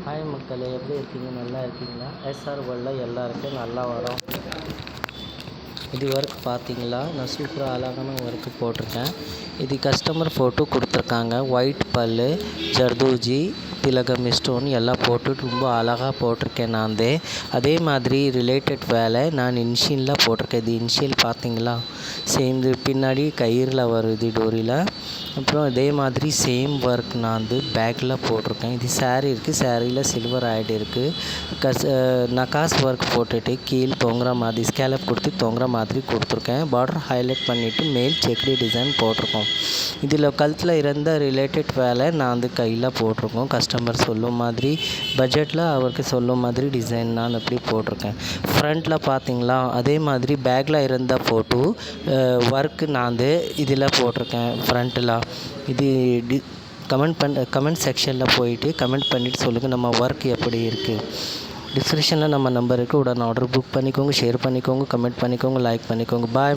Hi மக்களே, எப்படி இருக்கீங்க? நல்லா இருக்கீங்களா? எஸ்ஆர் வேர்ல்டில் எல்லாருக்கும் நல்லா வரும். இது ஒர்க் பார்த்தீங்களா? நான் சூப்பராக அழகான ஒர்க்கு போட்டிருக்கேன். இது கஸ்டமர் ஃபோட்டோ கொடுத்துருக்காங்க. ஒயிட் பல்லு, ஜர்தோஜி, திலகம் ஸ்டோன் எல்லாம் போட்டுட்டு ரொம்ப அழகாக போட்டிருக்கேன். அதே மாதிரி ரிலேட்டட் வேலை நான் இன்ஷியலில் போட்டிருக்கேன். இது இன்ஷியல் பார்த்தீங்களா? சேம் இது பின்னாடி கயிறில் வருது டோரியில். அப்புறம் இதே மாதிரி சேம் ஒர்க் நான் பேக்கில் போட்டிருக்கேன். இது சாரீ இருக்குது, சாரியில் சில்வர் ஆட் இருக்குது. நகாஸ் ஒர்க் போட்டுட்டு கீழே தொங்குற மாதிரி ஸ்கேலப் கொடுத்து தொங்குற மாதிரி கொடுத்துருக்கேன். பார்டர் ஹைலைட் பண்ணிவிட்டு மேல் செக்டு டிசைன் போட்டிருக்கோம். இதில் கழுத்தில் இருந்த ரிலேட்டட் வேலை நான் கையில் போட்டிருக்கோம். கஸ்டமர் சொல்லும் மாதிரி பட்ஜெட்டில் அவருக்கு சொல்லும் மாதிரி டிசைன் நான் அப்படி போட்டிருக்கேன். ஃப்ரண்ட்டில் பார்த்தீங்களா? அதே மாதிரி பேக்கில் இருந்த ஃபோட்டோ ஒர்க்கு நான் இதில் போட்டிருக்கேன். ஃப்ரண்ட்டில் இது கமெண்ட் செக்ஷனில் போயிட்டு கமெண்ட் பண்ணிவிட்டு சொல்லுங்கள் நம்ம ஒர்க் எப்படி இருக்குது. டிஸ்கிரிப்ஷனில் நம்ம நம்பர் இருக்குது. உடனே ஆர்டர் புக் பண்ணிக்கோங்க, ஷேர் பண்ணிக்கோங்க, கமெண்ட் பண்ணிக்கோங்க, லைக் பண்ணிக்கோங்க. பாய்.